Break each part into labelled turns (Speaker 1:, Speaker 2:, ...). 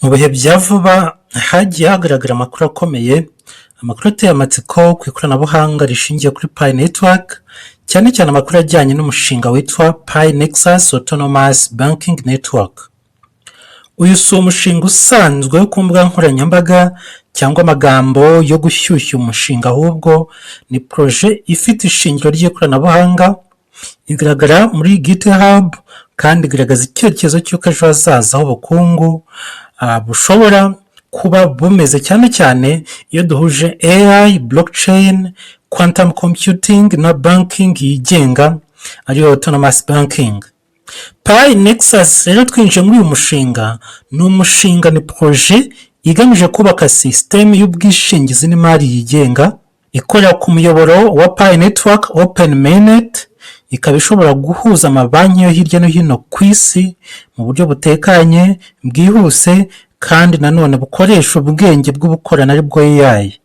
Speaker 1: Mu bihe bya vuba hagiye hagaragara amakuru akomeye, amakuru ateye amatsiko ku ikoranabuhanga rishingiye kuri Pi Network, cyane cyane amakuru ajyanye n'umushinga witwa Pi Nexus Autonomous Banking Network. Uyu si umushinga usanzwe wo ku mbuga nkoranyambaga cyangwa amagambo yo gushyushya umushinga, ahubwo ni proje ifite ishingiro ry'ikoranabuhanga, igaragara muri GitHub kandi igaragaza icyerekezo cy'uko ejo hazaza h'ubukungu bushobora kuba bumeze, cyane cyane iyo duhuje AI, blockchain, quantum computing na banking yigenga ariyo autonomous banking. Pi Nexus rero twinjiye muri uyu mushinga, ni proje igamije kubaka sisiteme y'ubwishingizi n'imari yigenga ikorera ku muyoboro wa Pi Network Open Mainnet, ikaba ishobora guhuza amabanki yo hirya no hino ku isi mu buryo butekanye, bwihuse kandi nanone bukoresha ubwenge bw'ubukorano ari bwo AI.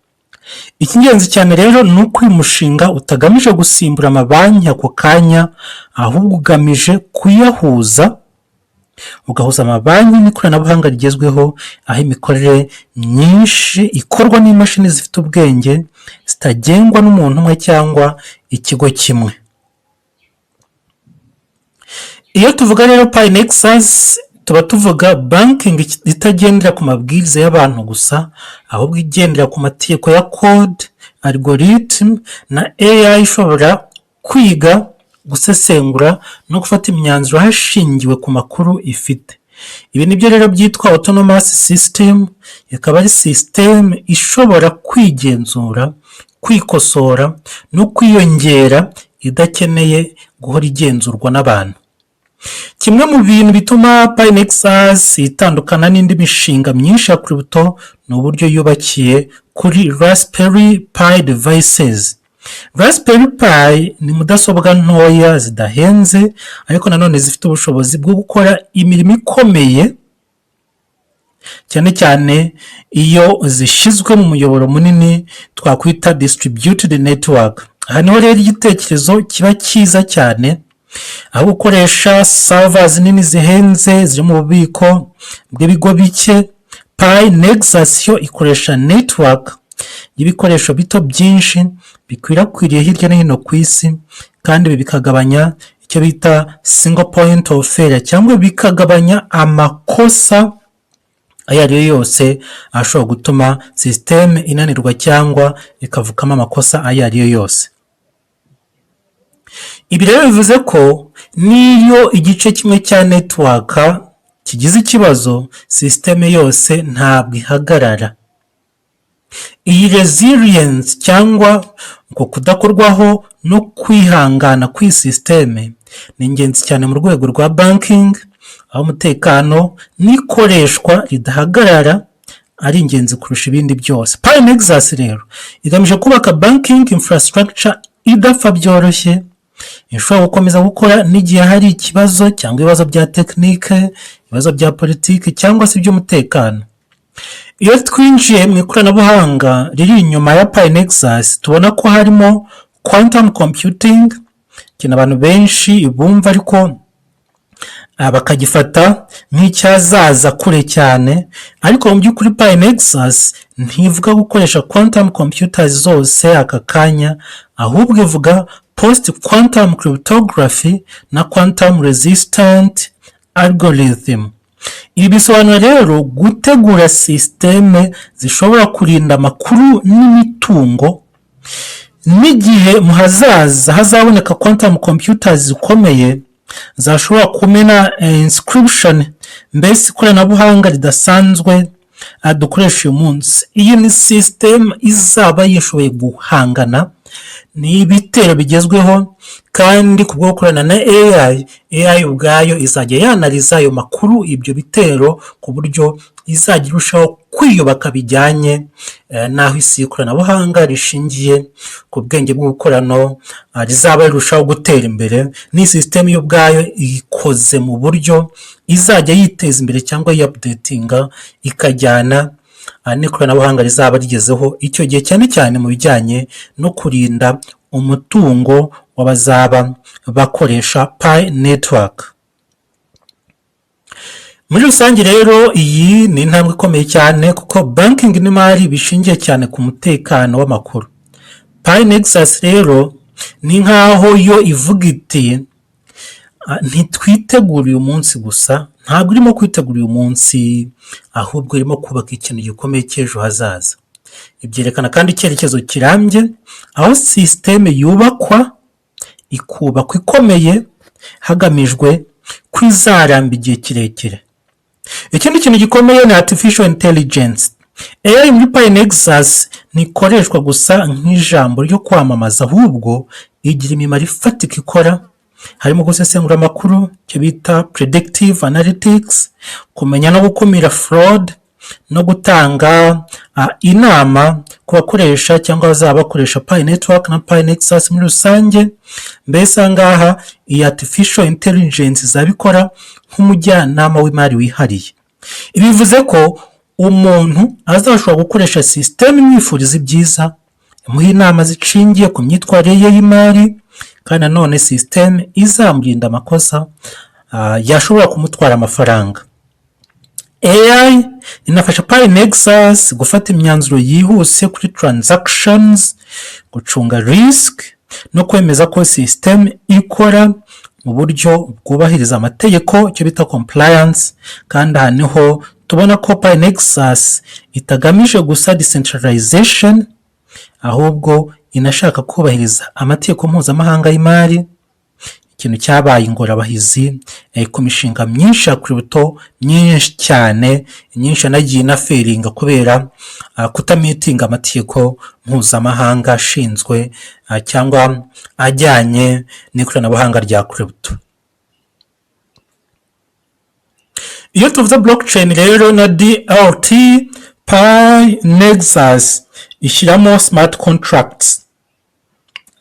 Speaker 1: Icy'ingenzi cyane rero ni uko uyu mushinga utagamije gusimbura amabanki ako kanya, ahubwo ugamije kuyahuza, ugahuza amabanki n'ikoranabuhanga rigezweho, aho imikorere myinshi ikorwa n'imashini zifite ubwenge zitagengwa n'umuntu umwe cyangwa ikigo kimwe. Iyo tuvuga rero Pi Nexus, tuba tuvuga banking itagendera ku mabwiriza y'abantu gusa, ahubwo igendera ku mategeko ya code, algorithm na AI ishobora kwiga, gusesengura no gufata imyanzuro hashingiwe ku makuru ifite. Ibi nibyo rero byitwa autonomous system, ikaba ari system ishobora kwigenzura, kwikosora no kwiyongera idakeneye guhora igenzurwa n'abantu. Kimwe mu bintu bituma Pi Nexus itandukana n'indi mishinga myinshi ya crypto ni uburyo yubakiye kuri Raspberry Pi devices. Raspberry Pi ni mudasobwa ntoya zidahenze, ariko nanone zifite ubushobozi bwo gukora imirimo ikomeye, cyane cyane iyo zishyizwe mu muyoboro munini twakwita distributed network. Aha niho rero igitekerezo kiba cyiza cyane, aho gukoresha servers nini zihenze ziri mu bubiko bw'ibigo bike. Pi Nexus yo ikoresha network y'ibikoresho bito byinshi bikwirakwiriye hirya no hino ku isi, kandi ibi bikagabanya icyo bita single point of failure, cyangwa bikagabanya amakosa ayo ari yo yose ashobora gutuma system inanirwa cyangwa ikavukamo amakosa ayo ari yo yose. Ibi rero bivuze ko niyo igice kimwe cya network kigize ikibazo, systeme yose ntabwo ihagarara. Iyi resilience cyangwa uko kudakorwaho no kwihangana kw'iyi systeme ni ingenzi cyane mu rwego rwa banking, aho umutekano n'ikoreshwa ridahagarara ari ingenzi kurusha ibindi byose. Pi Nexus rero igamije kubaka banking infrastructure idapfa byoroshye, ishobora gukomeza gukora n'igihe hari ikibazo cyangwa ibibazo bya tekinike, ibibazo bya politiki cyangwa se iby'umutekano. Iyo twinjiye mu ikoranabuhanga riri inyuma ya Pi Nexus, tubona ko harimo quantum computing, ikintu abantu benshi bumva ariko bakagifata nk'icyazaza kure cyane, ariko mu by'ukuri Pi Nexus ntivuga gukoresha quantum computers zose aka kanya, ahubwo ivuga post quantum cryptography na quantum resistant algorithm. Ibi bisobanura rero gutegura systeme zishobora kurinda amakuru n'imitungo, n'igihe mu hazaza hazaboneka quantum computers zikomeye zashobora kumena inscription, mbese ikoranabuhanga ridasanzwe dukoresha uyu munsi. Iyi ni system izaba yishoboye guhangana n'ibitero bigezweho, kandi kubwo gukorana na AI ubwayo izajya yanaliza ayo makuru, ibyo bitero, ku buryo izajya irushaho kwiyubaka bijyanye n'aho isi y'ikoranabuhanga rishingiye ku bwenge bw'ubukorano rizaba rirushaho gutera imbere. Ni system y'ubwayo ikoze mu buryo izajya yiteza imbere cyangwa yi-updatinga ikajyana n'ikoranabuhanga rizaba rigezeho icyo gihe, cyane cyane mu bijyanye no kurinda umutungo w'abazaba bakoresha Pi Network. Muri rusange rero iyi ni intambwe ikomeye cyane kuko banking n'imari bishingiye cyane ku mutekano w'amakuru. Pi Nexus rero ni nk'aho yo ivuga iti ntitwitegura uyu munsi gusa, ntabwo irimo kwitegura uyu munsi, ahubwo irimo kubaka ikintu gikomeye cy'ejo hazaza. Ibyerekana kandi icyerekezo kirambye, aho sisiteme yubakwa, ikubakwa ikomeye, hagamijwe ko izaramba igihe kirekire. Ikindi kintu gikomeye ni artificial intelligence. AI muri Pi Nexus ntikoreshwa gusa nk'ijambo ryo kwamamaza, ahubwo igira imimaro ifatika ikora, harimo gusesengura amakuru, icyo bita predictive analytics, kumenya no gukumira fraud, no gutanga inama ku bakoresha cyangwa bazaba bakoresha Pi Network na Pi Nexus muri rusange. Mbese ahangaha iyi artificial intelligence izabikora nk'umujyanama w'imari wihariye. Ibi bivuze ko umuntu azashobora gukoresha sisiteme imwifuriza ibyiza, imuha inama zishingiye ku myitwarire ye y'imari, kandi nanone sisiteme izamurinda amakosa yashobora kumutwara amafaranga. AI inafasha Pi Nexus gufata imyanzuro yihuse kuri transactions, gucunga risk, no kwemeza ko sisiteme ikora mu buryo bwubahiriza amategeko, icyo bita compliance. Kandi aha niho tubona ko Pi Nexus itagamije gusa decentralization, ahubwo inashaka kubahiriza amategeko mpuzamahanga y'imari, ikintu cyabaye ingorabahizi ku mishinga myinshi ya crypto, myinshi cyane, myinshi yanagiye inaferinga kubera kutamitinga amategeko mpuzamahanga ashinzwe cyangwa ajyanye n'ikoranabuhanga rya crypto. Iyo tuvuze blockchain rero na DLT, Pi Nexus ishyiramo smart contracts,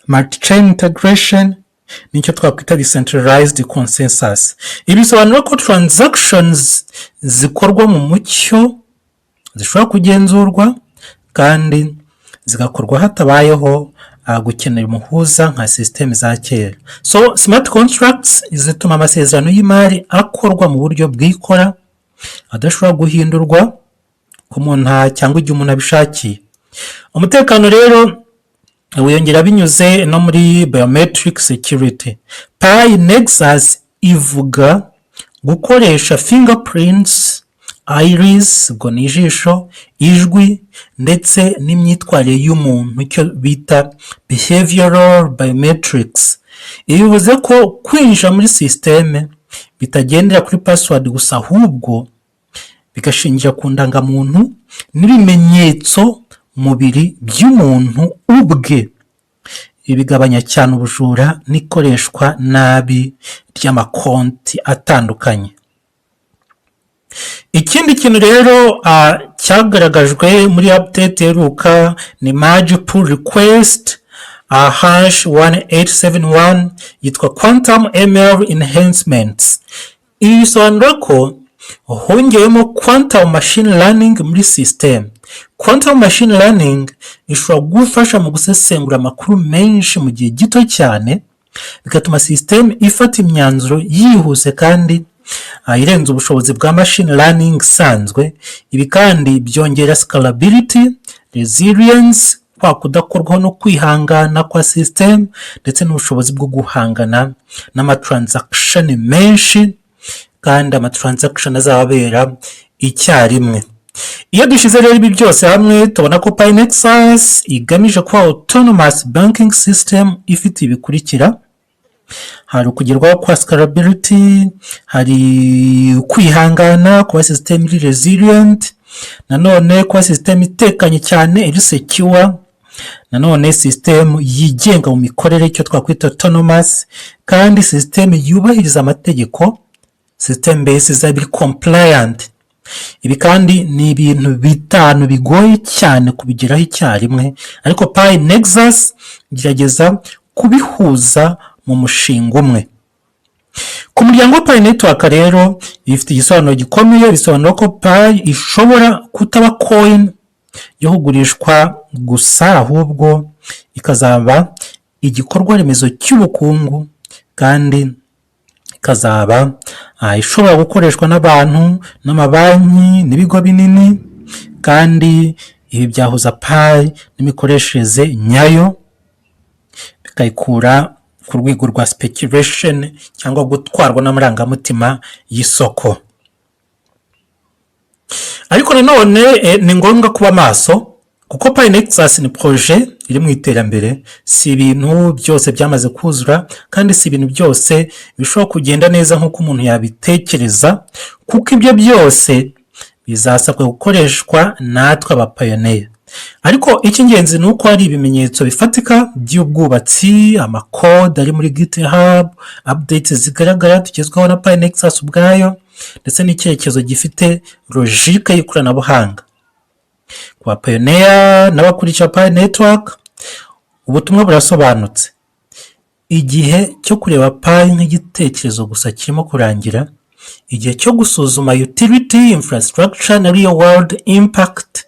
Speaker 1: multi-chain integration, nicyo twakwita decentralized consensus. Ibi bisobanura ko transactions zikorwa mu mucyo, zishobora kugenzurwa kandi zigakorwa hatabayeho gukenera umuhuza nka system za kera. So smart contracts zituma amasezerano y'imari akorwa mu buryo bwikora, adashobora guhindurwa ku muntu cyangwa igihe umuntu abishakiye. Umutekano rero wiyongera binyuze no muri biometric security. Pi Nexus ivuga gukoresha fingerprints, iris, ubwo ni ijisho, ijwi, ndetse n'imyitwarire y'umuntu, icyo bita behavioral biometrics. Ibi bivuze ko kwinjira muri sisiteme bitagendera kuri password gusa, ahubwo bigashingira ku ndangamuntu n'ibimenyetso mubiri by'umuntu ubwe. Ibi bigabanya cyane ubujura n'ikoreshwa nabi ry'amakonti atandukanye. Ikindi kintu rero cyagaragajwe muri update iheruka ni merge pull request #1871 yitwa quantum ML enhancements. Ibi bisobanura ko hongewemo quantum machine learning muri system. Quantum machine learning ishobora gufasha mu gusesengura amakuru menshi mu gihe gito cyane, bigatuma system ifata imyanzuro yihuse kandi irenze ubushobozi bwa machine learning isanzwe. Ibi kandi byongera scalability, resilience, kwa kudakorwaho no kwihangana kwa system, ndetse n'ubushobozi bwo guhangana n'amatransaction menshi, kandi amatransaction azabera icyarimwe. Iyo dushyize rero ibi byose hamwe, tubona ko Pi Nexus igamije kuba autonomous banking system ifite ibikurikira: hari ukugerwaho kwa scalability, hari kwihangana, kuba system iri resilient, nanone kuba system itekanye cyane, iri secure, nanone system yigenga mu mikorere, icyo twakwita autonomous, kandi system yubahiriza amategeko, system base izaba compliant. Ibi kandi ni ibintu bitanu bigoye cyane kubigeraho icyarimwe, ariko Pi Nexus gerageza kubihuza mu mushinga umwe. Ku muryango wa Pi Network rero ifite igisobanuro gikomeye, bisobanura ko Pi ishobora kutaba coin yo kugurishwa gusa, ahubwo ikazaba igikorwa remezo cy'ubukungu, kandi ikazaba ishobora gukoreshwa n'abantu n'amabanki n'ibigo binini, kandi ibi byahuza Pi n'imikoreshereze nyayo bikayikura ku rwego rwa speculation cyangwa gutwarwa n'amarangamutima y'isoko. Ariko nanone ni ngombwa kuba maso, kuko Pi Nexus ni projet iri mu iterambere, si ibintu byose byamaze kuzura, kandi si ibintu byose bishobora kugenda neza nk'uko umuntu yabitekereza, kuko ibyo byose bizasabwa gukoreshwa natwe abapayoniya. Ariko icy'ingenzi ni uko hari ibimenyetso bifatika by'ubwubatsi, amakode ari muri GitHub, updates zigaragara tugezweho na Pi Nexus ubwayo, ndetse n'icyerekezo gifite logique y'ikoranabuhanga. Ku bapayoniya n'abakurikira Pi Network, ubutumwa burasobanutse. Igihe cyo kureba Pi nk'igitekerezo gusa kirimo kurangira. Igihe cyo gusuzuma utility, infrastructure na real world impact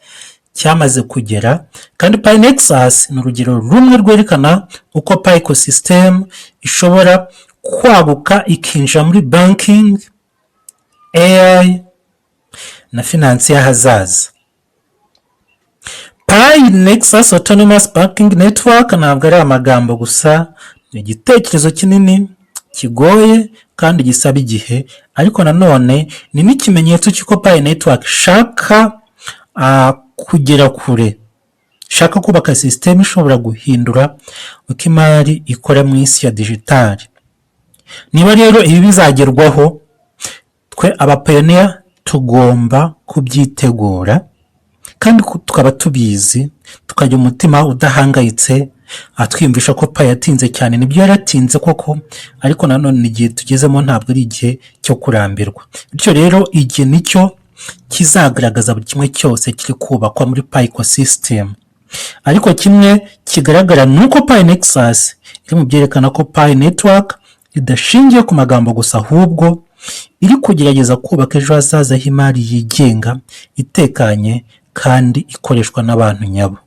Speaker 1: cyamaze kugera, kandi Pi Nexus ni urugero rumwe rwerekana uko Pi ecosystem ishobora kwaguka ikinjira muri banking, AI na finance y'ahazaza. Pi Nexus Autonomous Banking Network ntabwo ari amagambo gusa, ni igitekerezo kinini, kigoye kandi gisaba igihe, ariko nanone ni n'ikimenyetso cy'uko Pi Network ishaka kugera kure, ishaka kubaka system ishobora guhindura uko imari ikora mu isi ya digitali. Niba rero ibi bizagerwaho, twe abapayoniya tugomba kubyitegura, kandi tukaba tubizi, tukagira umutima udahangayitse, twiyumvisha ko Pi yatinze cyane. Nibyo yaratinze koko, ariko nanone igihe tugezemo ntabwo ari igihe cyo kurambirwa. Bityo rero igihe nicyo kizagaragaza buri kimwe cyose kiri kubakwa muri Pi ecosystem. Ariko kimwe kigaragara ni uko Pi Nexus iri mu byerekana ko Pi Network idashingiye ku magambo gusa, ahubwo iri kugerageza kubaka ejo hazaza h'imari yigenga, itekanye kandi ikoreshwa n'abantu nyabo.